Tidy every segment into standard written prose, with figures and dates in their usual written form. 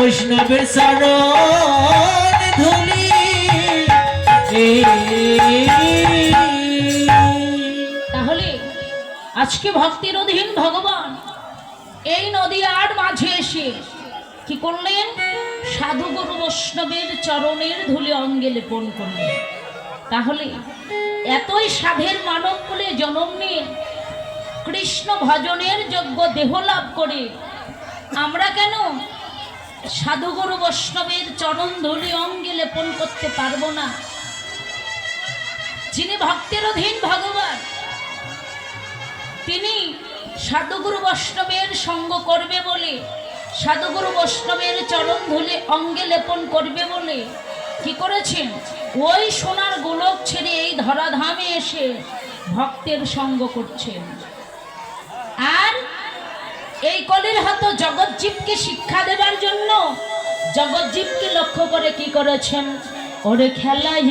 বৈষ্ণবের চরণ ধুলি তাহলে আজকে ভক্তির অধীন ভগবান এই নদীয়ার মাঝে এসে কি করলেন? সাধু গুরু বৈষ্ণবের চরণের ধুলি অঙ্গে লেপন করলেন। তাহলে এতই সাধের মানব কুলে জন্ম নিয়ে কৃষ্ণ ভজনের যোগ্য দেহ লাভ করে আমরা কেন সাধু গুরু বৈষ্ণবের চরণ ধুলি অঙ্গে লেপন করতে পারবো না? যিনি ভক্তের অধীন ভগবান, তিনি সাধুগুরু বৈষ্ণবের সঙ্গ করবে বলে, সাধুগুরু বৈষ্ণবের চরণ ধুলি অঙ্গে লেপন করবে বলে কি করেছেন? ওই সোনার গোলক ছেড়ে এই ধরাধামে এসে ভক্তের সঙ্গ করছেন। আর এই কলির হাত জগৎজীবকে শিক্ষা দেবার জন্য জগৎজীবকে লক্ষ্য করে কি করেছেন? ওরে খেলায়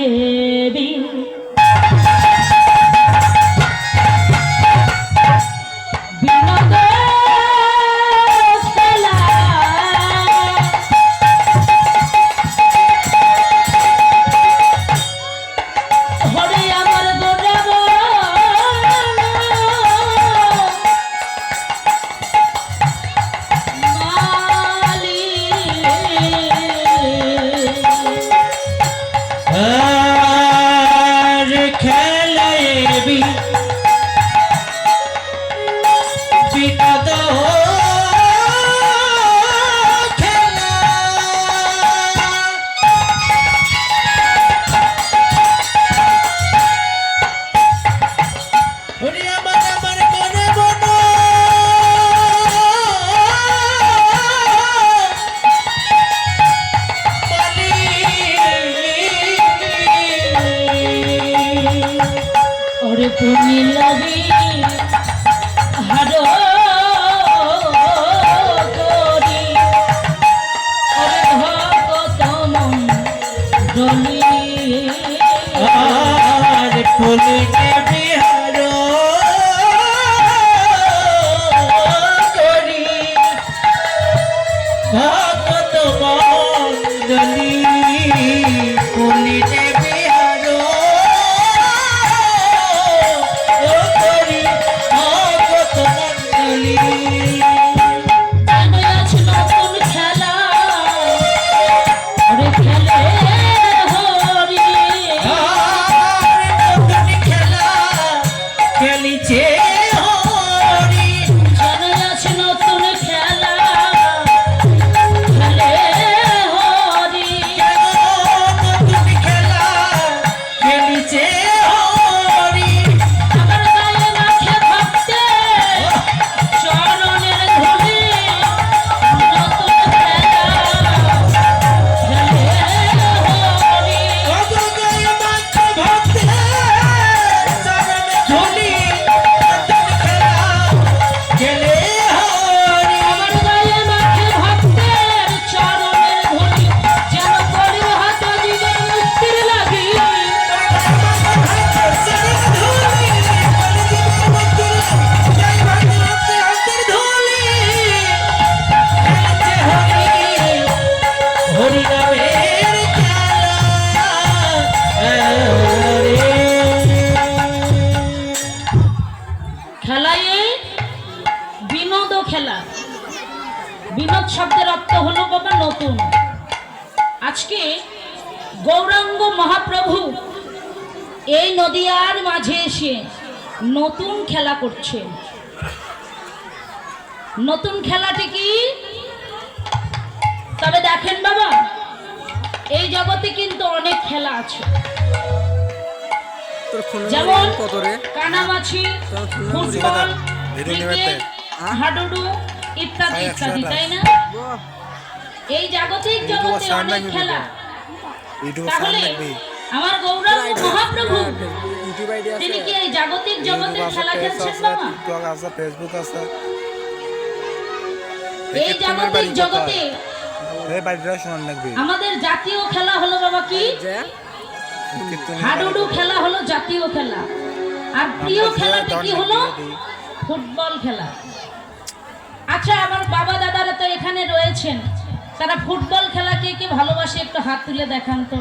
তুমি লাগি হারো করি ওরে ভক্ত মন ডলি আর ফুলকে বিহারো করি ভক্ত মণ্ডলী ফুলকে বিহারো করি ভক্ত মণ্ডলী। নতুন খেলা ওরে খেলে হরি নতুন খেলা খেলিছে হরি আছে নতুন খেলা খেলে হরি নতুন খেলা খেলিছে হরি আমার গায়ে মাখে ভক্তে চরণের ধুলি নতুন খেলা খেলে হরি অগগয় মাত্র ভক্তে চরণে ধুলি নতুন খেলা খেলে হরি আমার গায়ে মাখে ভক্তের চরণের ধুলি যেন করি হাত জীবন মুক্তির লাগি খেলায় বিনোদ খেলা। বিনোদ শব্দের অর্থ হলো বাবা নতুন। আজকে গৌরাঙ্গ মহাপ্রভু এই নদিয়ার মাঝে এসে নতুন খেলা করছেন। নতুন খেলাটি কি? তবে দেখেন বাবা, এই জগতে কিন্তু অনেক খেলা আছে, যেমন কানামাছি, ফুটবল, ক্রিকেট, হাডুডু ইত্যাদি ইত্যাদি, তাই না? এই জাগতিক জগতে অনেক খেলা। তাহলে আমার গৌরাঙ্গ মহাপ্রভু তিনি কি এই জাগতিক জগতের খেলা খেলছেন বাবা? এই জাগতিক জগতে আমাদের জাতীয় খেলা হলো বাবা কি? হাডুডু খেলা হলো জাতীয় খেলা। আর প্রিয় খেলাটি কি হলো? ফুটবল খেলা। আচ্ছা, আমার বাবা দাদারা তো এখানে রয়েছেন, তারা ফুটবল খেলা কে কে ভালোবাসে একটু হাত তুলে দেখান তো।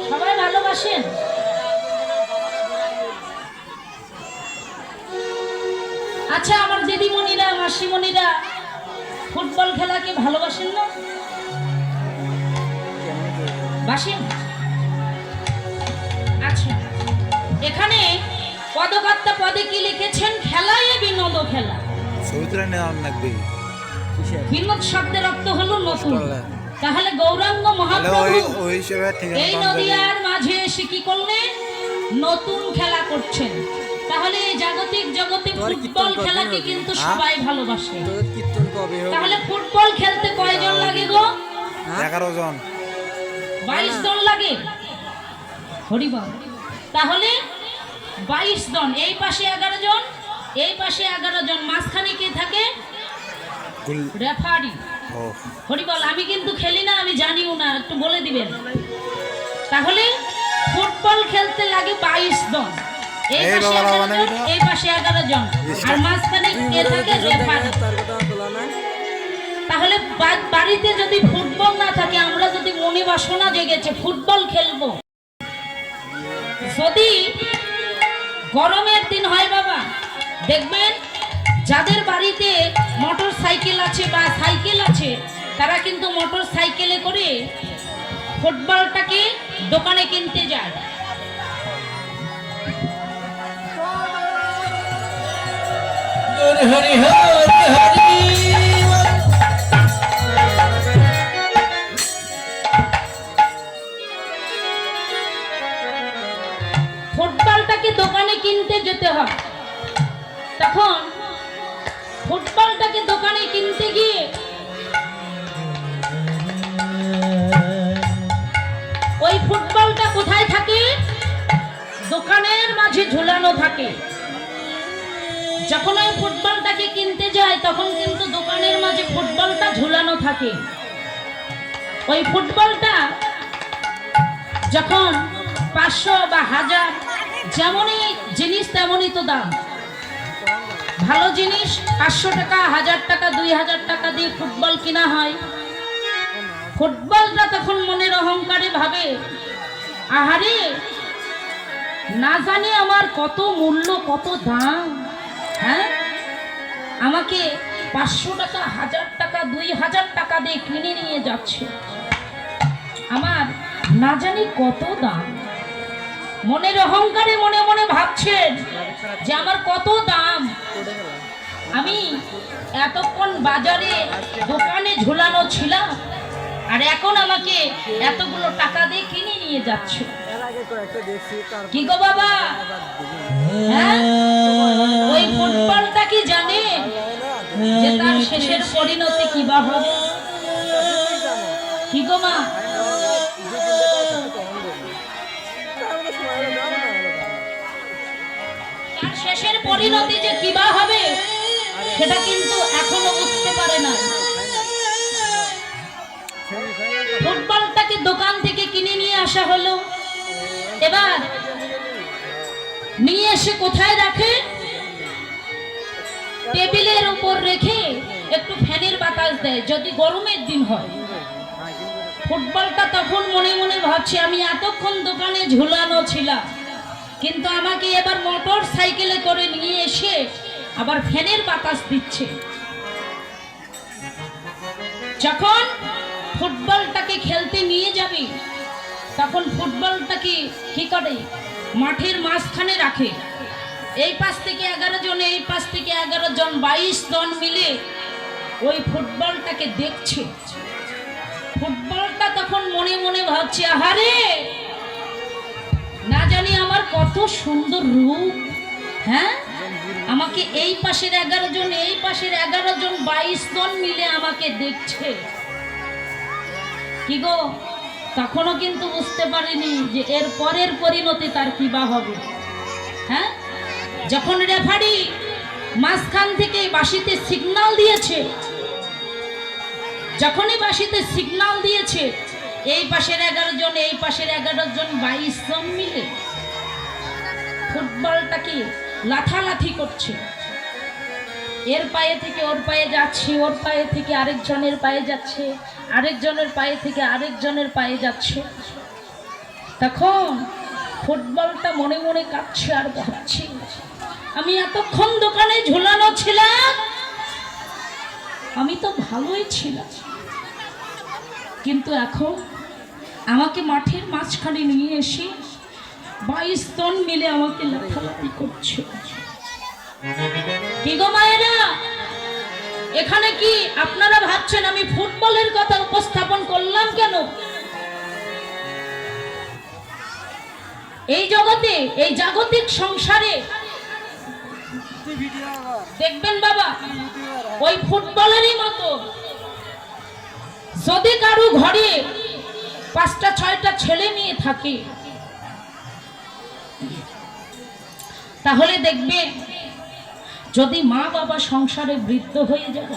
সবাই ভালোবাসেন? আচ্ছা, আমার দিদিমণিরা মাসিমণিরা ফুটবল খেলাকে ভালোবাসেন না? বাসেন? আচ্ছা, এখানে পদকর্তা পদে কি লিখেছেন? খেলায় বিনোদ খেলা। বিনোদ শব্দের অর্থ হলো নতুন। তাহলে গৌরাঙ্গ মহাপ্রভু এই নদিয়ার মাঝে এসে কি করলেন? নতুন খেলা করছেন। তাহলে এই জাগতিক জগতে ফুটবল খেলাকে কিন্তু সবাই ভালোবাসে। তাহলে ফুটবল খেলতে কয়জন লাগে গো? 11 জন। 22 জন লাগে। হরিবল। তাহলে 22 জন, এই পাশে 11 জন, এই পাশে 11 জন, মাঝখানে কে থাকে? রেফারি। হরিবল। আমি কিন্তু খেলি না, আমি জানিও না, একটু বলে দিবেন। তাহলে ফুটবল খেলতে লাগে 22 জন, এই পাশে 11 জন, এই পাশে 11 জন, আর মাঝখানে কে থাকে? রেফারি। তাহলে বাড়িতে যদি ফুটবল না থাকে, আমরা যদি মনে বাসনা জেগেছে ফুটবল খেলবো, যদি গরমের দিন হয় বাবা, দেখবেন যাদের বাড়িতে মোটর সাইকেল আছে বা সাইকেল আছে, তারা কিন্তু মোটর সাইকেলে করে ফুটবলটাকে দোকানে কিনতে যায়। হরি হরি হরি। ফুটবলটাকে দোকানে কিনতে যেতে হয়। তখন ফুটবলটাকে দোকানে কিনতে গিয়ে ওই ফুটবলটা কোথায় থাকে? দোকানের মাঝে ঝুলানো থাকে। যখন ওই ফুটবলটাকে কিনতে যায়, তখন কিন্তু দোকানের মাঝে ফুটবলটা ঝুলানো থাকে। ওই ফুটবলটা যখন 500 বা 1000, যেমনই জিনিস তেমনই তো দাম। ভালো জিনিস 500 টাকা, 1000 টাকা, 2000 টাকা দিয়ে ফুটবল কিনা হয়। ফুটবলটা তখন মনের অহংকারে ভাবে, আহারে, না জানি আমার কত মূল্য, কত দাম। হ্যাঁ, আমাকে 500 টাকা, 1000 টাকা, 2000 টাকা দিয়ে কিনে নিয়ে যাচ্ছে, আমার না জানি কত দাম। মনের অহংকারে মনে মনে ভাবছেন যে আমার কত দাম, আমি এতক্ষণ বাজারে দোকানে ঝুলানো ছিলাম, আর এখন আমাকে এতগুলো টাকা দিয়ে কিনে নিয়ে যাচ্ছে। কি গো বাবা, হ্যাঁ, ওই ফুটবলটা কি জানে যে তার শেষের পরিণতি কি বা হবে? কি গো মা, তার শেষের পরিণতি যে কি বা হবে সেটা কিন্তু এখনো বুঝতে পারে না। ফুটবলটাকে দোকান থেকে কিনে নিয়ে আসা হলো। এবার নিয়ে এসে কোথায় রাখে? টেবিলের উপর রেখে একটু ফ্যানের বাতাস দেয় যদি গরমের দিন হয়। ফুটবলটা তখন মনে মনে ভাবছে, আমি এতক্ষণ দোকানে ঝুলানো ছিলাম, কিন্তু আমাকে এবার মোটর সাইকেলে করে নিয়ে এসে আবার ফ্যানের বাতাস দিচ্ছে। যখন ফুটবলটাকে খেলতে নিয়ে যাবে, তখন ফুটবলটাকে কি করে? মাঠের মাঝখানে রাখে। এই পাশ থেকে 11 জন, এই পাশ থেকে 11 জন, 22 জন মিলে ওই ফুটবলটাকে দেখছে। ফুটবলটা তখন মনে মনে ভাবছে, আহারে, না জানি আমার কত সুন্দর রূপ। হ্যাঁ, আমাকে এই পাশের 11 জন, এই পাশের 11 জন, 22 জন মিলে আমাকে দেখছে। কি গো, তখনও কিন্তু বুঝতে পারিনি যে এর পরের পরিণতি তার কি বা হবে। হ্যাঁ, যখন রেফারি মাঝখান থেকে বাঁশিতে সিগন্যাল দিয়েছে, যখনই বাঁশিতে সিগন্যাল দিয়েছে, এই পাশের 11 জন, এই পাশের 11 জন, 22 জন মিলে ফুটবলটাকে লাথালাথি করছে। এর পায়ে থেকে ওর পায়ে যাচ্ছে, ওর পায়ে থেকে আরেকজনের পায়ে যাচ্ছে, আরেকজনের পায়ে থেকে আরেকজনের পায়ে যাচ্ছে। তখন ফুটবলটা মনে মনে কাঁপছে আর ভাবছে, আমি এতক্ষণ দোকানে ঝুলানো ছিলাম, আমি তো ভালোই ছিলাম, কিন্তু এখন আমাকে মাঠের মাঝখানে নিয়ে এসে 22 জন মিলে আমাকে লাফালাফি করছে। কি গো মায়েরা, এখানে কি আপনারা ভাবছেন আমি ফুটবলের কথা উপস্থাপন করলাম কেন? এই জগতে, এই জাগতিক সংসারে দেখবেন বাবা, ওই ফুটবলেরই মতো যদি কারো ঘরে 5টা 6টা ছেলে মেয়ে থাকে, তাহলে দেখবে যদি মা বাবা সংসারে বৃদ্ধ হয়ে যায়,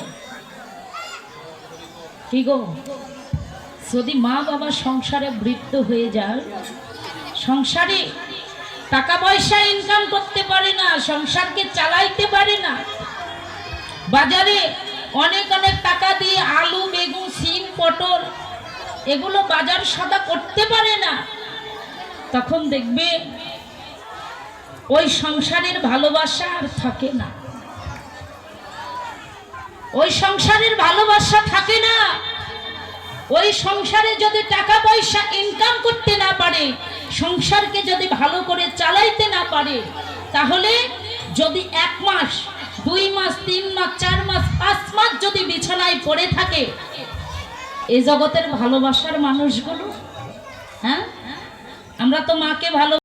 কি গো, যদি মা বাবা সংসারে বৃদ্ধ হয়ে যায়, সংসারে টাকা পয়সা ইনকাম করতে পারে না, সংসারকে চালাইতে পারে না, বাজারে অনেক অনেক টাকা দিয়ে আলু বেগুন সিম পটল এগুলো বাজার সদা করতে পারে না, তখন দেখবে ওই সংসারের ভালোবাসা আর থাকে না, ওই সংসারের ভালোবাসা থাকে না। ওই সংসারে যদি টাকা পয়সা ইনকাম করতে না পারে, সংসারকে যদি ভালো করে চালাইতে না পারে, তাহলে যদি 1 মাস 2 মাস 3 মাস 4 মাস 5 মাস যদি বিছানায় পড়ে থাকে, এই জগতের ভালোবাসার মানুষগুলো, হ্যাঁ, আমরা তো মাকে ভালো